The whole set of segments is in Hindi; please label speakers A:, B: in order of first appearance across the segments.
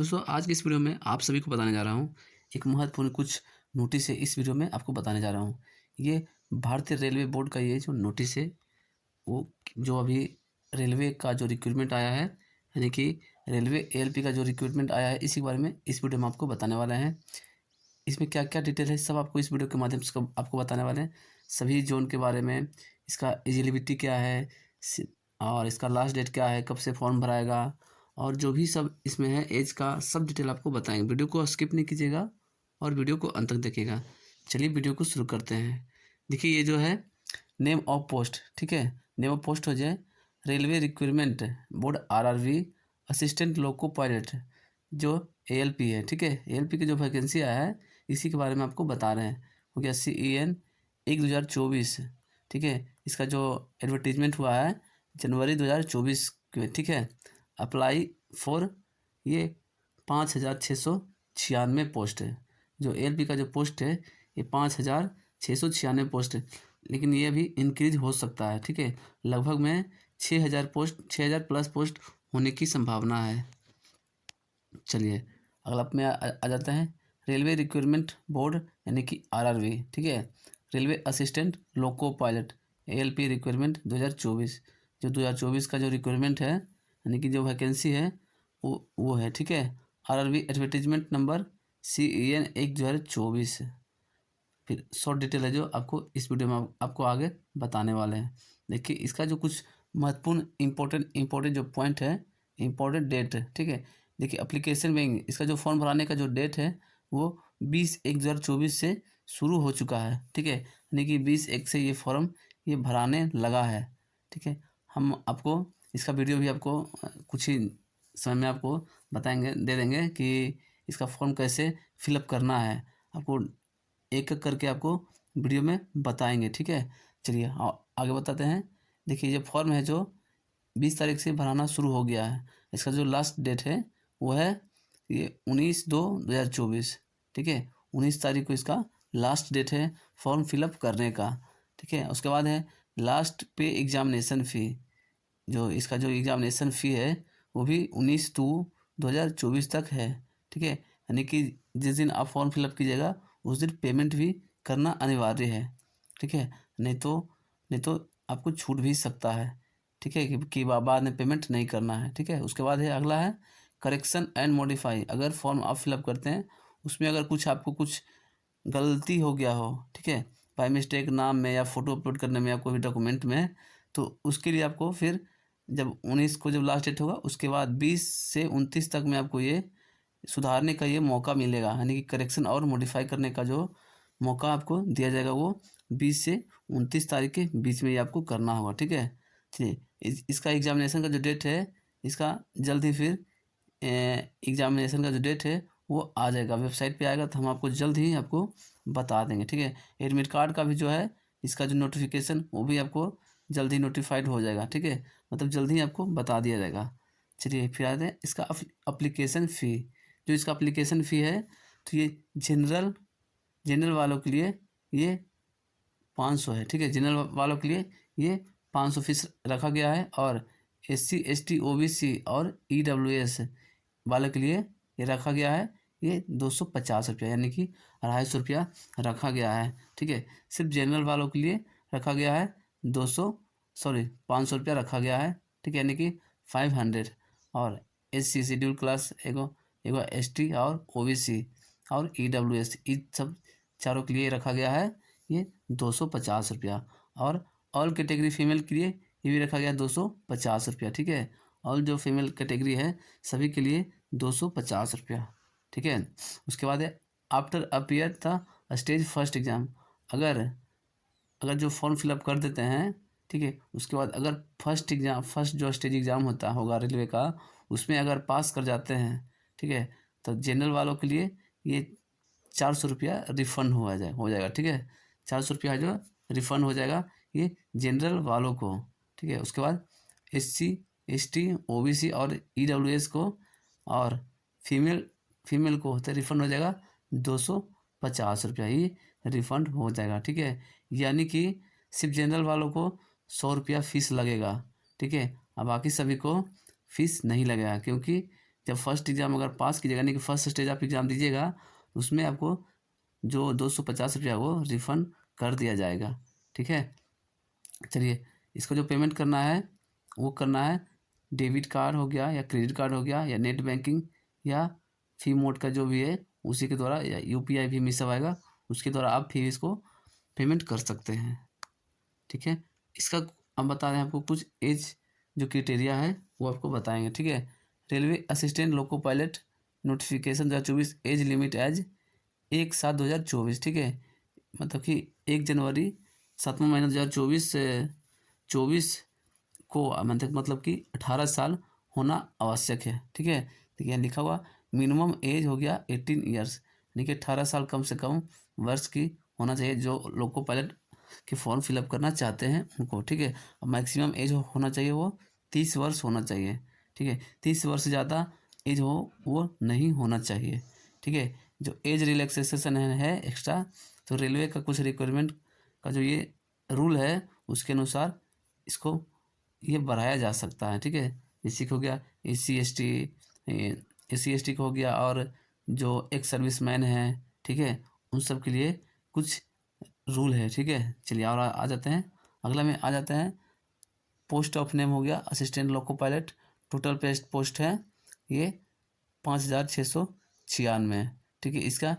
A: दोस्तों आज की इस वीडियो में आप सभी को बताने जा रहा हूँ एक महत्वपूर्ण कुछ नोटिस है। इस वीडियो में आपको बताने जा रहा हूँ ये भारतीय रेलवे बोर्ड का ये जो नोटिस है वो जो अभी रेलवे का जो रिक्रूटमेंट आया है, यानी कि रेलवे एएलपी का जो रिक्रूटमेंट आया है, इसी के बारे में इस वीडियो में आपको बताने वाला है। इसमें क्या क्या डिटेल है सब आपको इस वीडियो के माध्यम से आपको बताने वाले हैं। सभी जोन के बारे में, इसका एलिजिबिलिटी क्या है और इसका लास्ट डेट क्या है, कब से फॉर्म भराएगा और जो भी सब इसमें है एज का सब डिटेल आपको बताएंगे। वीडियो को स्किप नहीं कीजिएगा और वीडियो को अंत तक देखिएगा। चलिए वीडियो को शुरू करते हैं। देखिए ये जो है नेम ऑफ पोस्ट, ठीक है, नेम ऑफ पोस्ट हो जाए railway recruitment board RRB assistant loco pilot जो एएलपी है, ठीक है। एएलपी की जो वैकेंसी आया है इसी के बारे में आपको बता रहे हैं। हो गया CEN 1/2024, ठीक है। इसका जो एडवर्टीजमेंट हुआ है जनवरी 2024 में, ठीक है। अप्लाई फॉर ये 5,696 पोस्ट है। जो एएलपी का जो पोस्ट है ये 5,696 पोस्ट है, लेकिन ये अभी इंक्रीज हो सकता है, ठीक है। लगभग में 6,000 पोस्ट, 6,000 प्लस पोस्ट होने की संभावना है। चलिए अगला में आ जाता है रेलवे रिक्रूटमेंट बोर्ड यानी कि आरआरबी, ठीक है। Railway assistant loco pilot ALP recruitment 2024, जो 2024 का जो रिक्रूटमेंट है यानी कि जो वैकेंसी है वो है, ठीक है। RRB advertisement number CEN 1/2024। फिर शॉर्ट डिटेल है जो आपको इस वीडियो में आपको आगे बताने वाले हैं। देखिए इसका जो कुछ महत्वपूर्ण इम्पोर्टेंट जो पॉइंट है, इम्पोर्टेंट डेट है, ठीक है। देखिए एप्लीकेशन में इसका जो फॉर्म भराने का जो डेट है वो 20/1/2024 से शुरू हो चुका है, ठीक है। यानी कि 20/1 से ये फॉर्म ये भराने लगा है, ठीक है। हम आपको इसका वीडियो भी आपको कुछ ही समय में आपको बताएंगे, दे देंगे कि इसका फॉर्म कैसे फिलअप करना है। आपको एक एक करके आपको वीडियो में बताएंगे, ठीक है। चलिए आगे बताते हैं। देखिए ये फॉर्म है जो 20 तारीख से भराना शुरू हो गया है। इसका जो लास्ट डेट है वो है ये 19/2/2024, ठीक है। 19 तारीख को इसका लास्ट डेट है फॉर्म फिलअप करने का, ठीक है। उसके बाद है लास्ट पे एग्जामिनेशन फ़ी। जो इसका जो एग्जामिनेशन फ़ी है वो भी 19/2/2024 तक है, ठीक है। यानी कि जिस दिन आप फॉर्म फिलअप कीजिएगा उस दिन पेमेंट भी करना अनिवार्य है, ठीक है। नहीं तो आपको छूट भी सकता है, ठीक है, कि बाद में पेमेंट नहीं करना है, ठीक है। उसके बाद है अगला है करेक्शन एंड मॉडिफाई। अगर फॉर्म आप फिलअप करते हैं उसमें अगर आपको कुछ गलती हो गया हो, ठीक है, बाय मिस्टेक नाम में या फ़ोटो अपलोड करने में या कोई भी डॉक्यूमेंट में, तो उसके लिए आपको फिर जब 19 को जब लास्ट डेट होगा उसके बाद 20 से 29 तक में आपको ये सुधारने का ये मौका मिलेगा। यानी कि करेक्शन और मॉडिफाई करने का जो मौका आपको दिया जाएगा वो 20 से 29 तारीख के बीच में ये आपको करना होगा, ठीक है। चलिए इसका एग्जामिनेशन का जो डेट है इसका जल्द ही फिर एग्जामिनेशन का जो डेट है वो आ जाएगा, वेबसाइट पे आएगा, तो हम आपको जल्द ही आपको बता देंगे, ठीक है। एडमिट कार्ड का भी जो है इसका जो नोटिफिकेशन वो भी आपको जल्द ही नोटिफाइड हो जाएगा, ठीक है। मतलब जल्द ही आपको बता दिया जाएगा। चलिए फिर आते हैं इसका अप्लीकेशन फ़ी। जो इसका अप्लीकेशन फ़ी है तो ये जनरल वालों के लिए ये 500 है, ठीक है। जनरल वालों के लिए ये 500 फीस रखा गया है और SC ST OBC और EWS वालों के लिए ये रखा गया है ये 250 रुपया, यानी कि 250 रुपया रखा गया है, ठीक है। सिर्फ जनरल वालों के लिए रखा गया है 500 रुपया रखा गया है, ठीक है, यानी कि 500। और SC शेड्यूल क्लास एगो ST और OBC और EWS इस सब चारों के लिए रखा गया है ये 250 रुपया। और ऑल कैटेगरी फीमेल के लिए ये भी रखा गया 250 रुपया, ठीक है। ऑल जो फीमेल कैटेगरी है सभी के लिए 250 रुपया, ठीक है। उसके बाद है after appear the stage first exam. अगर जो फॉर्म फिलअप कर देते हैं, ठीक है, उसके बाद अगर फर्स्ट जो स्टेज एग्ज़ाम होता होगा रेलवे का उसमें अगर पास कर जाते हैं, ठीक है, तो जनरल वालों के लिए ये 400 रुपया रिफ़ंड हो जाएगा, ठीक है। 400 रुपया जो रिफ़ंड हो जाएगा ये जनरल वालों को, ठीक है। उसके बाद SC ST OBC और EWS को और फीमेल को तो रिफ़ंड हो जाएगा 250 रुपया ही रिफ़ंड हो जाएगा, ठीक है। यानी कि सिर्फ जनरल वालों को 100 रुपया फ़ीस लगेगा, ठीक है। अब बाकी सभी को फ़ीस नहीं लगेगा, क्योंकि जब फर्स्ट एग्ज़ाम अगर पास कीजिएगा, यानी कि फर्स्ट स्टेज आप एग्ज़ाम दीजिएगा, उसमें आपको जो 250 रुपया वो रिफ़ंड कर दिया जाएगा, ठीक है। चलिए, इसको जो पेमेंट करना है वो करना है डेबिट कार्ड हो गया या क्रेडिट कार्ड हो गया या नेट बैंकिंग या फी मोड का जो भी है उसी के द्वारा, या यूपीआई भी मिस आएगा उसके द्वारा आप फिर इसको पेमेंट कर सकते हैं, ठीक है। इसका हम बता दें आपको कुछ एज जो क्राइटेरिया है वो आपको बताएंगे, ठीक है। Railway assistant loco pilot notification 2024 age limit as 1/7/2024, ठीक है। मतलब कि 1 जनवरी 7वां महीना 2024 से 24 को मतलब कि 18 साल होना आवश्यक है, ठीक है। देखिए यहाँ लिखा हुआ मिनिमम एज हो गया 18 ईयर्स, यानी कि 18 साल कम से कम वर्ष की होना चाहिए जो लोको पायलट के फॉर्म फिलअप करना चाहते हैं उनको, ठीक है। और मैक्सिमम एज होना चाहिए वो 30 वर्ष होना चाहिए, ठीक है। 30 वर्ष से ज़्यादा एज हो वो नहीं होना चाहिए, ठीक है। जो एज रिलैक्सेशन है एक्स्ट्रा, तो रेलवे का कुछ रिक्वायरमेंट का जो ये रूल है उसके अनुसार इसको ये बढ़ाया जा सकता है, ठीक है। जैसे कि हो गया एस सी एस टी का हो गया, और जो एक्स सर्विसमैन है, ठीक है, उन सब के लिए कुछ रूल है, ठीक है। चलिए और आ जाते हैं अगला में आ जाते हैं। पोस्ट ऑफ नेम हो गया assistant loco pilot, total post है ये 5,696, ठीक है। इसका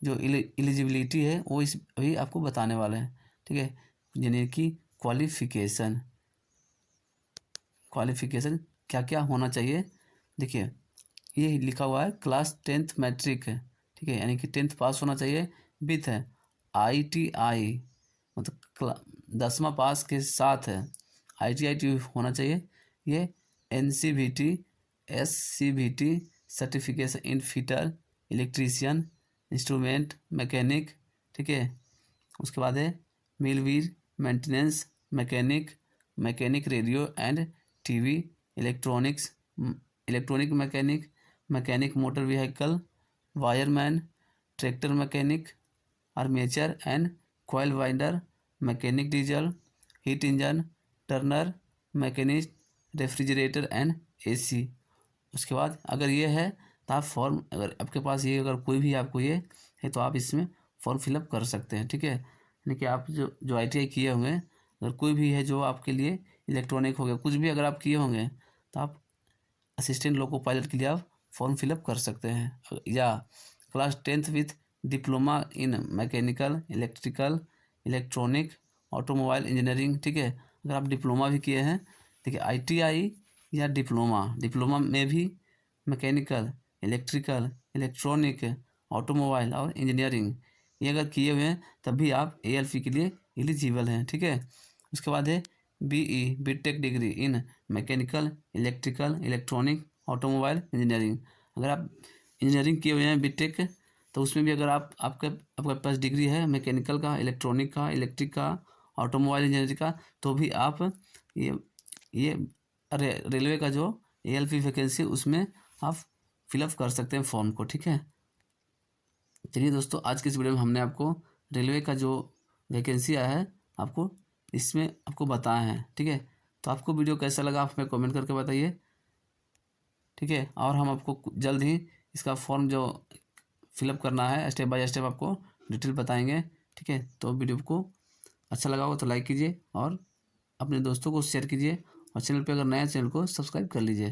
A: जो एलिजिबिलिटी है वो इस अभी आपको बताने वाले हैं, ठीक है। यानी कि क्वालिफ़िकेशन क्या क्या होना चाहिए। देखिए ये लिखा हुआ है क्लास 10th मैट्रिक है, ठीक है, यानी कि 10th पास होना चाहिए विथ है ITI, मतलब 10वां पास के साथ है ITI होना चाहिए। ये NCVT SCVT certification in fitter electrician instrument mechanic, ठीक है। उसके बाद है millwright maintenance mechanic radio and TV electronic mechanic motor vehicle wireman tractor mechanic armature and coil winder mechanic diesel heat engine turner machinist refrigerator and AC। उसके बाद अगर ये है तो आप फॉर्म, अगर आपके पास ये अगर कोई भी आपको ये है तो आप इसमें फॉर्म फिलअप कर सकते हैं, ठीक है। यानी कि आप जो ITI किए होंगे, अगर कोई भी है जो आपके लिए इलेक्ट्रॉनिक हो गया कुछ भी अगर आप किए होंगे तो आप असिस्टेंट लोको पायलट के लिए आप फॉर्म फिलअप कर सकते हैं। या class 10th with diploma in mechanical electrical electronic automobile engineering, ठीक है। अगर आप डिप्लोमा भी किए हैं, देखिए ITI या डिप्लोमा में भी मैकेनिकल इलेक्ट्रिकल इलेक्ट्रॉनिक ऑटोमोबाइल और इंजीनियरिंग ये अगर किए हुए हैं तब भी आप ALP के लिए एलिजिबल हैं, ठीक है। उसके बाद है BE BTech degree in mechanical electrical electronic automobile engineering. अगर आप इंजीनियरिंग किए हुए हैं BTech, तो उसमें भी अगर आपके पास डिग्री है मैकेनिकल का इलेक्ट्रॉनिक का इलेक्ट्रिक का ऑटोमोबाइल इंजीनियरिंग का, तो भी आप ये रेलवे का जो ALP वैकेंसी उसमें आप फिलअप कर सकते हैं फॉर्म को, ठीक है। चलिए दोस्तों, आज की इस वीडियो में हमने आपको रेलवे का जो वैकेंसी आया है आपको इसमें आपको बताया है, ठीक है। तो आपको वीडियो कैसा लगा आप हमें कमेंट करके बताइए, ठीक है। और हम आपको जल्द ही इसका फॉर्म जो फिलअप करना है स्टेप बाय स्टेप आपको डिटेल बताएंगे, ठीक है। तो वीडियो को अच्छा लगा हो तो लाइक कीजिए और अपने दोस्तों को शेयर कीजिए, और चैनल पे अगर नया चैनल को सब्सक्राइब कर लीजिए।